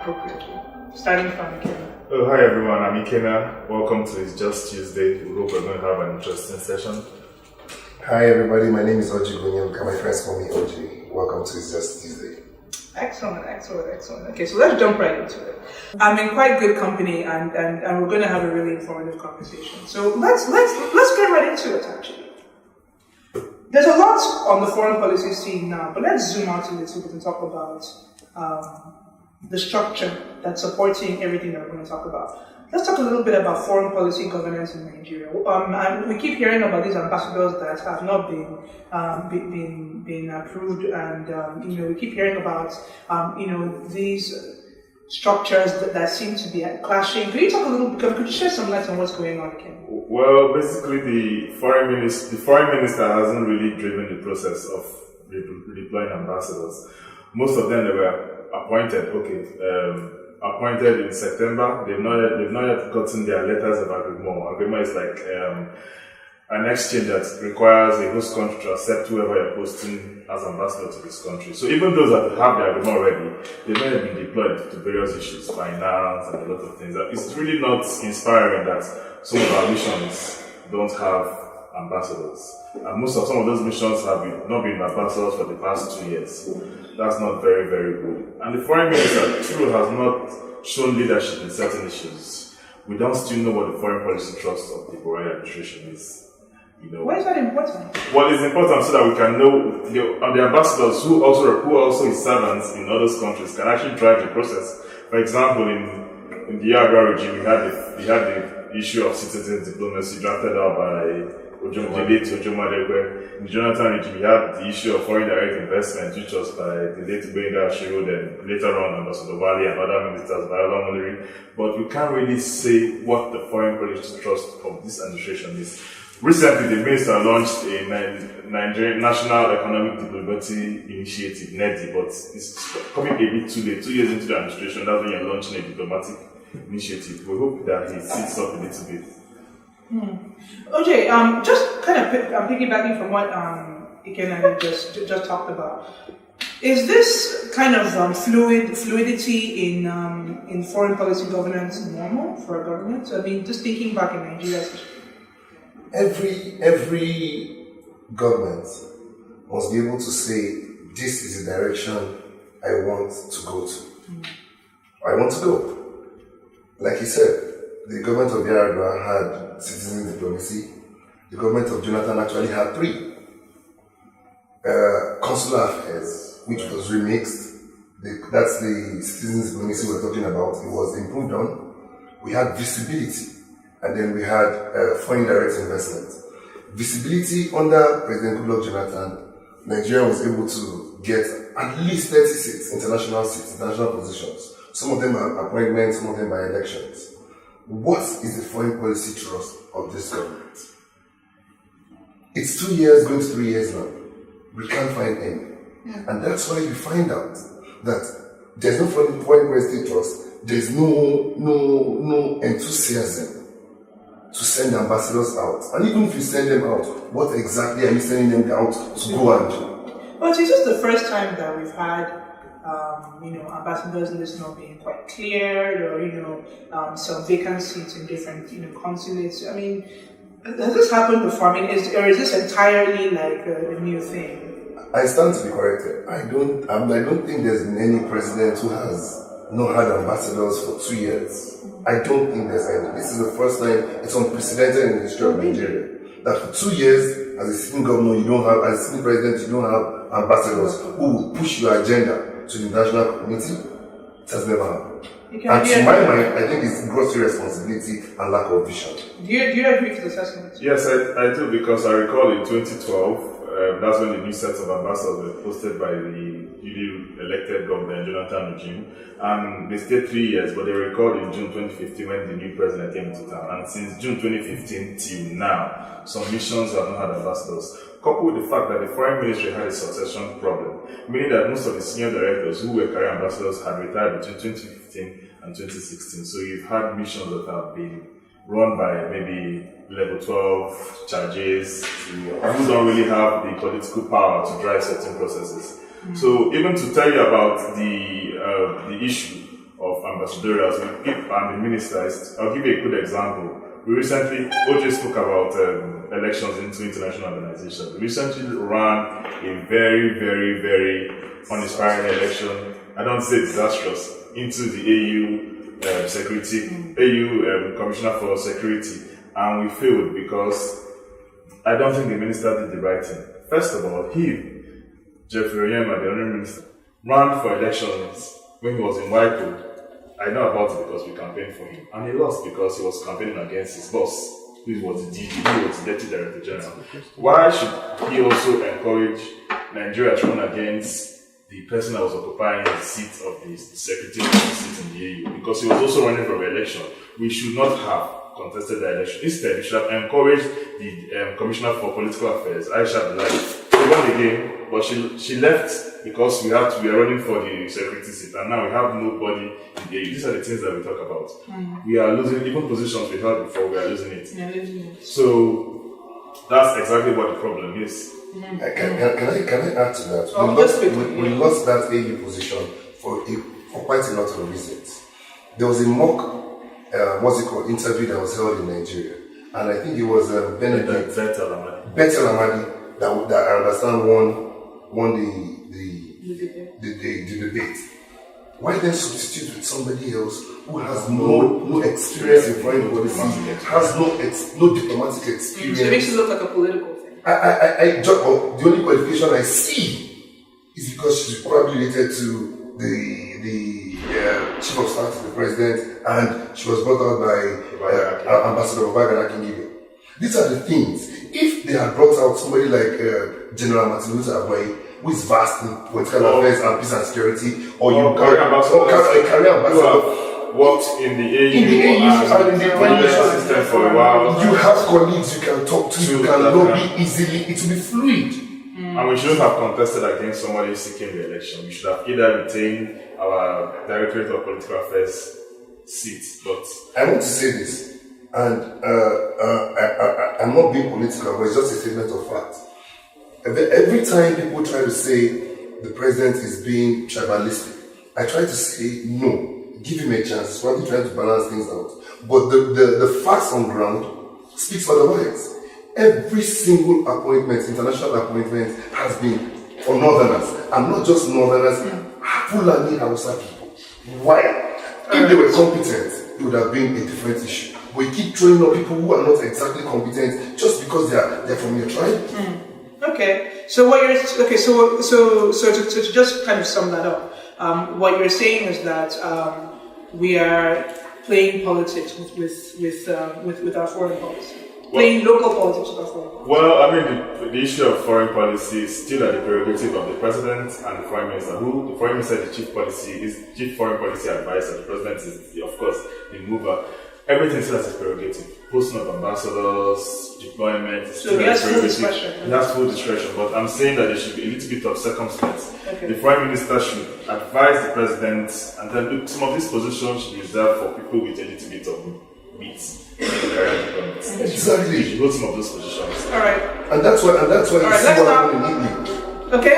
appropriately. Starting from Ikena. Oh, hi everyone, I'm Ikena. Welcome to It's Just Tuesday. We hope we're going to have an interesting session. Hi everybody, my name is Ojugo Onyelukachukwu. My friends call me OG. Welcome to It's Just Tuesday. Excellent. Okay, so let's jump right into it. I'm in quite good company, and we're going to have a really informative conversation. So let's get right into it. Actually, there's a lot on the foreign policy scene now, but let's zoom out a little bit and talk about the structure that's supporting everything that we're going to talk about. Let's talk a little bit about foreign policy governance in Nigeria. We keep hearing about these ambassadors that have not been approved, and we keep hearing about these structures that seem to be clashing. Could you talk a little bit? Could you share some light on what's going on, Ken? Well, basically, the foreign minister hasn't really driven the process of deploying ambassadors. Most of them they were appointed. Appointed in September. They've not yet gotten their letters of agreement. Agreement is like an exchange that requires a host country to accept whoever you're posting as ambassador to this country. So even those that have the agreement already, they've not yet been deployed to various issues, finance and a lot of things. It's really not inspiring that some of our missions don't have ambassadors. And some of those missions have not been ambassadors for the past 2 years. That's not very, very good. And the foreign minister, true, has not shown leadership in certain issues. We don't still know what the foreign policy trust of the Buhari Administration is. Why is that important? Well, it's important so that we can know the ambassadors who also is servants in other countries can actually drive the process. For example, in the Yar'Adua regime, we had the issue of citizen diplomacy drafted out by Ojugo Onyelukachukwu. In the Jonathan regime, we had the issue of foreign direct investment, which was by the late Shiro, then later on Ambassador Wali and other ministers, Viola Muliri. But we can't really say what the foreign policy trust of this administration is. Recently, the minister launched a Nigerian National Economic Diplomacy Initiative, NEDI, but it's coming a bit too late. 2 years into the administration, that's when you're launching a diplomatic initiative. We hope that he sits up a little bit. OJ, just kind of piggybacking from what Ikena just talked about. Is this kind of fluidity in foreign policy governance normal for a government? I mean, just thinking back in Nigeria's history. Every government must be able to say, this is the direction I want to go to. I want to go. Like he said, the government of Yar'Adua had citizen diplomacy. The government of Jonathan actually had 3. Consular affairs, which was remixed. That's the citizen diplomacy we're talking about. It was improved on. We had visibility. And then we had foreign direct investment. Visibility under President Goodluck Jonathan, Nigeria was able to get at least 30 seats, international positions. Some of them are appointments, some of them are elections. What is the foreign policy trust of this government? It's 2 years, going to 3 years now. We can't find any. And that's why you find out that there's no foreign policy trust, there's no enthusiasm to send ambassadors out. And even if you send them out, what exactly are you sending them out to go and do? Well, it's just the first time that we've had ambassadors list not being quite cleared, or some vacant seats in different consulates. I mean, has this happened before? I mean, is this entirely like a new thing? I stand to be corrected. I don't think there's been any president who has not had ambassadors for 2 years. I don't think there's any. This is the first time, it's unprecedented in the history of Nigeria, that for 2 years, as a sitting governor, as a sitting president, you don't have ambassadors who will push your agenda to the international community. It has never happened. And to my mind, I think it's gross irresponsibility and lack of vision. Do you agree with the assessment? Yes, I do, because I recall in 2012, that's when the new set of ambassadors were posted by the newly elected government, Jonathan regime. And they stayed 3 years, but they were recalled in June 2015 when the new president came into town. And since June 2015 till now, some missions have not had ambassadors. Coupled with the fact that the foreign ministry had a succession problem, meaning that most of the senior directors who were career ambassadors had retired between 2015 and 2016. So you've had missions that have been run by maybe level 12 charges who don't really have the political power to drive certain processes. So even to tell you about the issue of ambassadorials. I'm the minister. I'll give you a good example. We recently, OJ spoke about elections into international organizations. We recently ran a very, very, very uninspiring election. I don't say disastrous, into the AU Commissioner for Security, and we failed because I don't think the minister did the right thing. First of all, Jeffrey Oyema, the honorary minister, ran for elections when he was in Whitewood. I know about it because we campaigned for him. And he lost because he was campaigning against his boss, who was the DG, who was the Deputy Director General. Why should he also encourage Nigeria to run against the person that was occupying the seat of the Secretary seat in the AU? Because he was also running for re-election. We should not have contested the election. Instead, we should have encouraged the Commissioner for Political Affairs, Aisha Bilal. She won the game, but she left because we were running for the security seat, and now we have nobody in the AU. These are the things that we talk about. We are losing, even positions we held before, we are losing it. So that's exactly what the problem is. Can I add to that? We lost that AU position for quite a lot of reasons. There was a mock interview that was held in Nigeria, and I think it was Benedict Betel Amadi that I understand won the debate. Why then substitute with somebody else who has no experience in foreign policy, has no diplomatic experience? So it makes it look like a political thing. The only qualification I see is because she's probably related to the chief of staff to the president, and she was brought out by Ambassador Obaga. These are the things. If they had brought out somebody like General Martin Luther Agbayi, who is vast in political affairs and peace and security, or you carry ambassador, worked in the AU and in the financial system for a while. You have colleagues you can talk to, you can lobby easily, it will be fluid. And we shouldn't have contested against somebody seeking the election. We should have either retained our Directorate of Political Affairs seat. But I want to say this, and I'm not being political, but it's just a statement of fact. Every time people try to say the president is being tribalistic, I try to say no, give him a chance. He's probably trying to balance things out. But the facts on ground speaks otherwise. Every single appointment, international appointment, has been for northerners, and not just northerners, Fulani Hausa people. Why? If they were competent, it would have been a different issue. We keep throwing up people who are not exactly competent just because they're from your tribe. Okay. So what you're to just kind of sum that up, what you're saying is that we are playing politics with our foreign policy. Playing local politics with our foreign policy. Well, I mean, the issue of foreign policy is still at the prerogative of the president and the prime minister. The prime minister is the chief foreign policy advisor. The president is, of course, the mover. Everything still has its prerogative. Posting of ambassadors, deployment, so he has full discretion. He has full discretion, but I'm saying that there should be a little bit of circumstance. Okay. The prime minister should advise the president, and then look, some of these positions should be reserved for people with a little bit of meat. Exactly. You should hold some of those positions. All right. And that's why you see what happened in Italy. Okay.